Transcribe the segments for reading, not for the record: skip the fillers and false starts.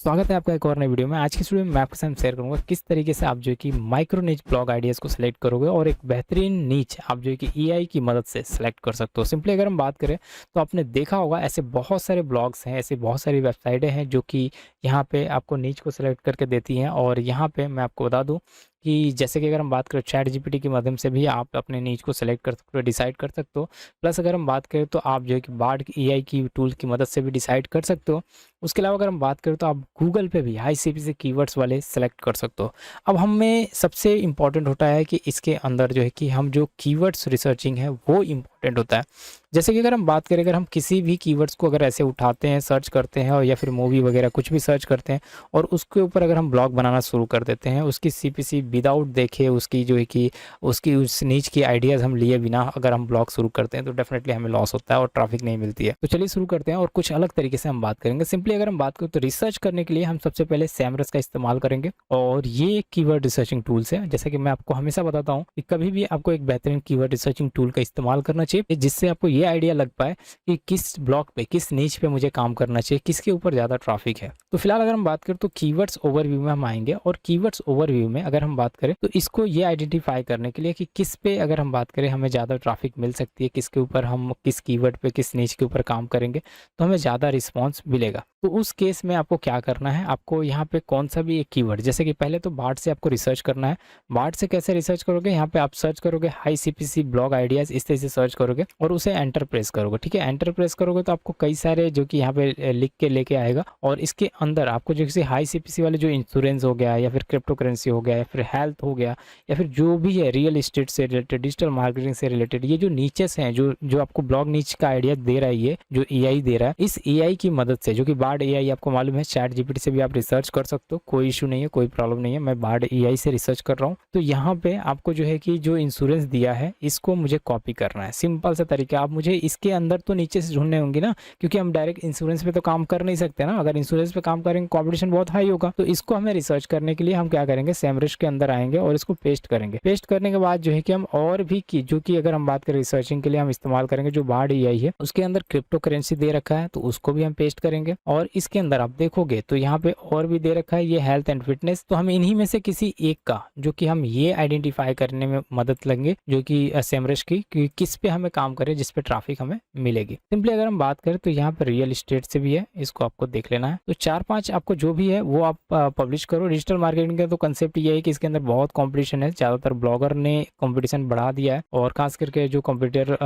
स्वागत है आपका एक और नई वीडियो में। आज की इस वीडियो में मैं आपके साथ शेयर करूंगा किस तरीके से आप जो है कि माइक्रो नीच ब्लॉग आइडियाज़ को सिलेक्ट करोगे और एक बेहतरीन नीच आप जो है कि एआई की मदद से सिलेक्ट कर सकते हो। सिंपली अगर हम बात करें तो आपने देखा होगा ऐसे बहुत सारे ब्लॉग्स हैं, ऐसे बहुत सारी वेबसाइटें हैं जो कि यहाँ पे आपको नीच को सिलेक्ट करके देती हैं। और यहाँ पे मैं आपको बता दूँ कि जैसे कि अगर हम बात करें चैट जीपीटी के माध्यम से भी आप अपने नीच को सिलेक्ट कर सकते हो, डिसाइड कर सकते हो। प्लस अगर हम बात करें तो आप जो है कि बार्ड एआई की टूल की मदद से भी डिसाइड कर सकते हो। उसके अलावा अगर हम बात करें तो आप गूगल पे भी हाई सीपीसी कीवर्ड्स वाले सेलेक्ट कर सकते हो। अब हमें सबसे इम्पॉर्टेंट होता है कि इसके अंदर जो है कि हम जो कीवर्ड्स रिसर्चिंग है वो इम्पॉर्टेंट होता है। जैसे कि अगर हम बात करें, अगर हम किसी भी कीवर्ड्स को अगर ऐसे उठाते हैं, सर्च करते हैं और या फिर मूवी वगैरह कुछ भी सर्च करते हैं और उसके ऊपर अगर हम ब्लॉग बनाना शुरू कर देते हैं, उसकी सीपीसी विदाउट देखे उसकी जो है कि उसकी उस नीच की आइडियाज़ हम लिए बिना अगर हम ब्लॉग शुरू करते हैं तो डेफिनेटली हमें लॉस होता है और ट्रैफिक नहीं मिलती है। तो चलिए शुरू करते हैं और कुछ अलग तरीके से हम बात करेंगे। सिंपली अगर हम बात करें तो रिसर्च करने के लिए हम सबसे पहले सैमरस का इस्तेमाल करेंगे और ये एक कीवर्ड रिसर्चिंग टूल्स है। जैसे कि मैं आपको हमेशा बताता हूँ कि कभी भी आपको एक बेहतरीन कीवर्ड रिसर्चिंग टूल का इस्तेमाल करना चाहिए जिससे आपको ये आइडिया लग पाए कि किस ब्लॉग पे, किस नीच पे मुझे काम करना चाहिए, किसके ऊपर ज़्यादा ट्रैफिक है। तो फिलहाल अगर हम बात करें तो कीवर्ड्स ओवरव्यू में हम आएंगे और कीवर्ड्स ओवरव्यू में अगर हम बात करें तो इसको ये आइडेंटिफाई करने के लिए कि किस पे अगर हम बात करें हमें ज़्यादा ट्रैफिक मिल सकती है, किसके ऊपर हम किस कीवर्ड पे, किस नीच के ऊपर काम करेंगे तो हमें ज़्यादा रिस्पॉन्स मिलेगा। तो उस केस में आपको क्या करना है, आपको यहाँ पे कौन सा भी एक कीवर्ड, जैसे कि पहले तो बार्ड से आपको रिसर्च करना है। बार्ड से कैसे रिसर्च करोगे, यहाँ पे आप सर्च करोगे हाई सीपीसी ब्लॉग आइडियाज़, इस तरह से सर्च करोगे और उसे एंटर प्रेस करोगे। ठीक है, एंटर प्रेस करोगे तो आपको कई सारे जो कि यहाँ पे लिख के लेके आएगा और इसके अंदर आपको जो किसी हाई सीपीसी वाले जो इंश्योरेंस हो गया या फिर क्रिप्टो करेंसी हो गया या फिर हेल्थ हो गया या फिर जो भी है रियल एस्टेट से रिलेटेड, डिजिटल मार्केटिंग से रिलेटेड, ये जो नीचेस हैं, जो जो आपको ब्लॉग नीच का आइडिया दे रहा है, ये जो एआई दे रहा है, इस एआई की मदद से, जो कि बार्ड एआई आपको मालूम है, चैट जीपीटी से भी आप रिसर्च कर सकते हो, कोई इशू नहीं है, कोई प्रॉब्लम नहीं है। मैं बार्ड एआई से रिसर्च कर रहा हूँ तो यहाँ पे आपको जो है कि जो इंश्योरेंस दिया है इसको मुझे कॉपी करना है। सिंपल सा तरीका, आप मुझे इसके अंदर तो नीचे से ढूंढने होंगे ना, क्योंकि हम डायरेक्ट इंश्योरेंस पे तो काम कर नहीं सकते ना। अगर इंश्योरेंस पे काम करेंगे कॉम्पिटिशन बहुत हाई होगा। तो इसको हमें रिसर्च करने के लिए हम क्या करेंगे, सैमरस के अंदर आएंगे और इसको पेस्ट करेंगे। पेस्ट करने के बाद जो है कि हम और भी की जो कि अगर हम बात करें रिसर्चिंग के लिए हम इस्तेमाल करेंगे, जो बार्ड एआई है उसके अंदर क्रिप्टो करेंसी दे रखा है तो उसको भी हम पेस्ट करेंगे। और इसके अंदर आप देखोगे तो यहाँ पे और भी दे रखा है ये हेल्थ एंड फिटनेस। तो हम इन्हीं में से किसी एक का जो कि हम ये आइडेंटिफाई करने में मदद लेंगे जो कि सैमरस की, कि किस पे हमें काम करें जिस पे ट्रैफिक हमें मिलेगी। सिंपली अगर हम बात करें तो यहाँ पर रियल एस्टेट से भी है, इसको आपको देख लेना है। तो 4-5 आपको जो भी है वो आप पब्लिश करो। डिजिटल मार्केटिंग का तो कंसेप्ट ये है कि इसके अंदर बहुत कंपटीशन है, ज़्यादातर ब्लॉगर ने कंपटीशन बढ़ा दिया है और खास करके जो कंप्यूटर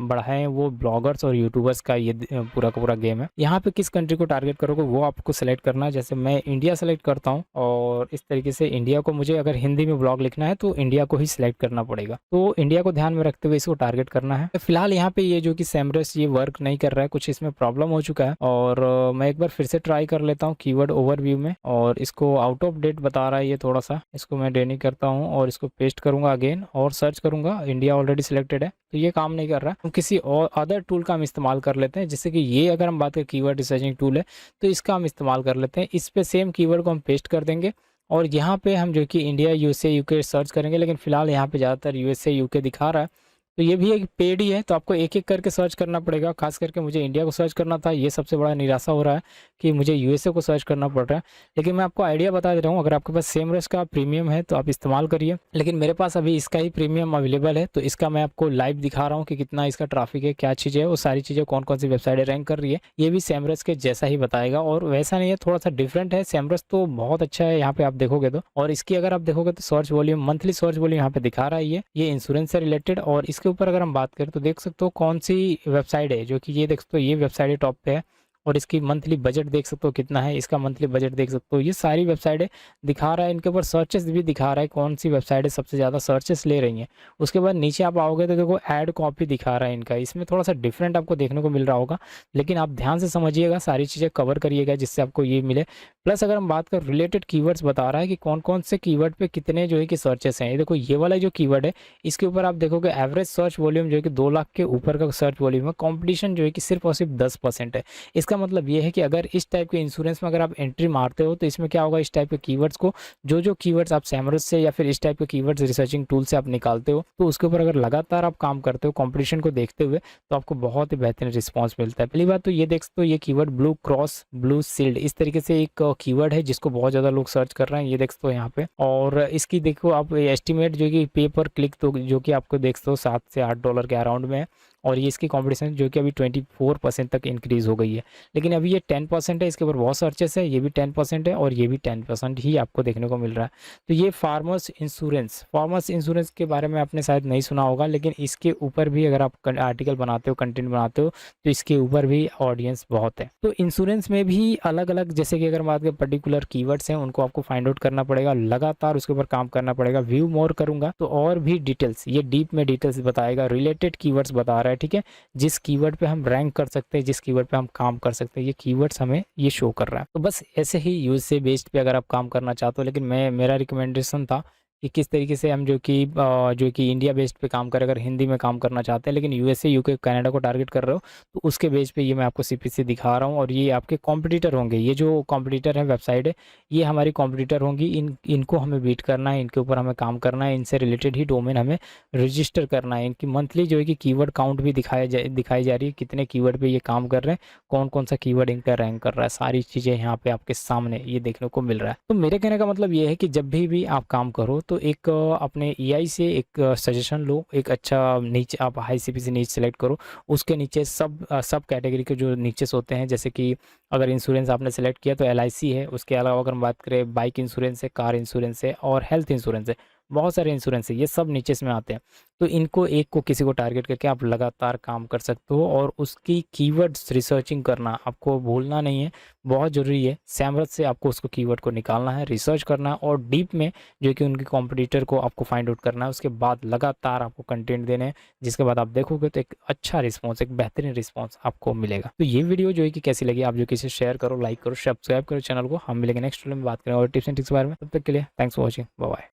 बढ़ाए हैं वो ब्लॉगर्स और यूट्यूबर्स का ये पूरा का पूरा गेम है। यहाँ पे किस कंट्री को टारगेट करोगे वो आपको सेलेक्ट करना है। जैसे मैं इंडिया सेलेक्ट करता हूँ और इस तरीके से इंडिया को, मुझे अगर हिंदी में ब्लॉग लिखना है तो इंडिया को ही सिलेक्ट करना पड़ेगा। तो इंडिया को ध्यान में रखते हुए इसको टारगेट करना है। फिलहाल यहाँ पे ये जो कि सैमरस ये वर्क नहीं कर रहा है, कुछ इसमें प्रॉब्लम हो चुका है और मैं एक बार फिर से ट्राई कर लेता हूँ कीवर्ड ओवरव्यू में और इसको आउट ऑफ डेट बता रहा है ये थोड़ा सा। इसको मैं डेनी करता हूँ और इसको पेस्ट करूंगा अगेन और सर्च करूंगा। इंडिया ऑलरेडी सिलेक्टेड है तो ये काम नहीं कर रहा है। तो किसी और अदर टूल का हम इस्तेमाल कर लेते हैं, जैसे कि ये अगर हम बात करें कीवर्ड रिसर्चिंग टूल है तो इसका हम इस्तेमाल कर लेते हैं। इस पे सेम कीवर्ड को हम पेस्ट कर देंगे और यहाँ पे हम जो कि इंडिया, यूएसए, यूके सर्च करेंगे। लेकिन फिलहाल यहाँ पे ज़्यादातर यूएसए, यूके दिखा रहा है तो ये भी एक पेड ही है, तो आपको एक एक करके सर्च करना पड़ेगा। खास करके मुझे इंडिया को सर्च करना था, ये सबसे बड़ा निराशा हो रहा है कि मुझे यूएसए को सर्च करना पड़ रहा है। लेकिन मैं आपको आइडिया बता दे रहा हूँ, अगर आपके पास सैमरस का प्रीमियम है तो आप इस्तेमाल करिए, लेकिन मेरे पास अभी इसका ही प्रीमियम अवेलेबल है तो इसका मैं आपको लाइव दिखा रहा हूँ कि कितना इसका ट्रैफिक है, क्या चीज़ है, वो सारी चीज़ें कौन कौन सी वेबसाइटें रैंक कर रही है, ये भी सैमरस के जैसा ही बताएगा। और वैसा नहीं है, थोड़ा सा डिफरेंट है। सैमरस तो बहुत अच्छा है यहाँ पे आप देखोगे तो, और इसकी अगर आप देखोगे तो search volume, monthly search volume यहाँ पे दिखा रहा है ये इंश्योरेंस से रिलेटेड। और इसके ऊपर अगर हम बात करें तो देख सकते हो कौन सी वेबसाइट है, जो कि ये देख सकते हो ये वेबसाइट है टॉप पे है। और इसकी मंथली बजट देख सकते हो कितना है, इसका मंथली बजट देख सकते हो। ये सारी वेबसाइटें दिखा रहा है, इनके ऊपर सर्चेस भी दिखा रहा है कौन सी वेबसाइटें सबसे ज़्यादा सर्चेस ले रही हैं। उसके बाद नीचे आप आओगे तो देखो ऐड कॉपी दिखा रहा है इनका, इसमें थोड़ा सा डिफरेंट आपको देखने को मिल रहा होगा, लेकिन आप ध्यान से समझिएगा, सारी चीज़ें कवर करिएगा जिससे आपको ये मिले। प्लस अगर हम बात करें रिलेटेड कीवर्ड्स बता रहा है कि कौन कौन से कीवर्ड पे कितने जो है कि सर्चेस हैं। ये देखो ये वाला जो कीवर्ड है इसके ऊपर आप देखोगे एवरेज सर्च वॉल्यूम जो है कि 2 लाख के ऊपर का सर्च वॉल्यूम है। कॉम्पिटिशन जो है कि सिर्फ और सिर्फ 10% है। इसका मतलब ये है कि अगर इस टाइप के इंश्योरेंस में अगर आप एंट्री मारते हो तो इसमें क्या होगा, इस टाइप के कीवर्ड्स को जो कीवर्ड्स आप सैमरस से या फिर इस टाइप के कीवर्ड्स रिसर्चिंग टूल से आप निकालते हो, तो उसके ऊपर अगर लगातार आप काम करते हो कंपटीशन को देखते हुए, तो आपको बहुत ही बेहतरीन रिस्पॉन्स मिलता है। पहली बात तो ये देख सकते हो, ये keyword blue cross blue shield इस तरीके से एक कीवर्ड है जिसको बहुत ज़्यादा लोग सर्च कर रहे हैं, ये देख सकते हो यहाँ पे। और इसकी देखो आप एस्टिमेट जो कि पे पर क्लिक तो जो कि आपको देख सकते हो $7 से $8 के अराउंड में है, और ये इसकी कंपटीशन जो कि अभी 24% तक इंक्रीज़ हो गई है। लेकिन अभी ये 10% है, इसके ऊपर बहुत सर्चेस है, ये भी 10% है और ये भी 10% ही आपको देखने को मिल रहा है। तो ये फार्मर्स इंश्योरेंस के बारे में आपने शायद नहीं सुना होगा, लेकिन इसके ऊपर भी अगर आप आर्टिकल बनाते हो, कंटेंट बनाते हो, तो इसके ऊपर भी ऑडियंस बहुत है। तो इंश्योरेंस में भी अलग अलग, जैसे कि अगर बात करें पर्टिकुलर कीवर्ड्स हैं, उनको आपको फाइंड आउट करना पड़ेगा, लगातार उसके ऊपर काम करना पड़ेगा। व्यू मोर करूंगा तो और भी डिटेल्स, ये डीप में डिटेल्स बताएगा, रिलेटेड कीवर्ड्स बता रहा है, ठीक है, जिस कीवर्ड पे हम रैंक कर सकते हैं, जिस कीवर्ड पे हम काम कर सकते हैं, ये कीवर्ड्स हमें ये शो कर रहा है। तो बस ऐसे ही यूज से बेस्ड पे अगर आप काम करना चाहते हो, लेकिन मेरा रिकमेंडेशन था कि किस तरीके से हम जो कि इंडिया बेस्ड पे काम करें, अगर हिंदी में काम करना चाहते हैं लेकिन यूएसए यूके कनाडा को टारगेट कर रहे हो, तो उसके बेस पे ये मैं आपको सीपीसी दिखा रहा हूँ। और ये आपके कॉम्पिटिटर होंगे, ये जो कॉम्पिटिटर है वेबसाइट है, ये हमारी कॉम्पिटिटर होंगी, इनको हमें बीट करना है, इनके ऊपर हमें काम करना है, इनसे रिलेटेड ही डोमेन हमें रजिस्टर करना है। इनकी मंथली जो है कि कीवर्ड काउंट भी दिखाई जा रही है, कितने कीवर्ड पे ये काम कर रहे हैं, कौन कौन सा कीवर्ड इनका रैंक कर रहा है, सारी चीज़ें यहाँ पे आपके सामने ये देखने को मिल रहा है। तो मेरे कहने का मतलब ये है कि जब भी आप काम करो तो एक अपने एआई से एक सजेशन लो, एक अच्छा नीचे आप हाई सीपीसी नीच सेलेक्ट करो, उसके नीचे सब कैटेगरी के जो नीचेस होते हैं, जैसे कि अगर इंश्योरेंस आपने सेलेक्ट किया तो एलआईसी है, उसके अलावा अगर हम बात करें बाइक इंश्योरेंस है, कार इंश्योरेंस है और हेल्थ इंश्योरेंस है, बहुत सारे इंश्योरेंस है, ये सब नीचे में आते हैं। तो इनको एक को किसी को टारगेट करके आप लगातार काम कर सकते हो, और उसकी कीवर्ड्स रिसर्चिंग करना आपको भूलना नहीं है, बहुत ज़रूरी है। सैमरस से आपको उसको कीवर्ड को निकालना है, रिसर्च करना है, और डीप में जो कि उनके कॉम्पिटिटर को आपको फाइंड आउट करना है, उसके बाद लगातार आपको कंटेंट देने हैं, जिसके बाद आप देखोगे तो एक अच्छा रिस्पॉन्स, एक बेहतरीन रिस्पॉन्स आपको मिलेगा। तो ये वीडियो जो है कि कैसी लगी, आप जो किसी शेयर करो, लाइक करो, सब्सक्राइब करो चैनल को। हम मिलेंगे नेक्स्ट वीडियो में, बात करें और टिप्स एंड ट्रिक्स के बारे में। तब तक के लिए thanks for watching, bye bye.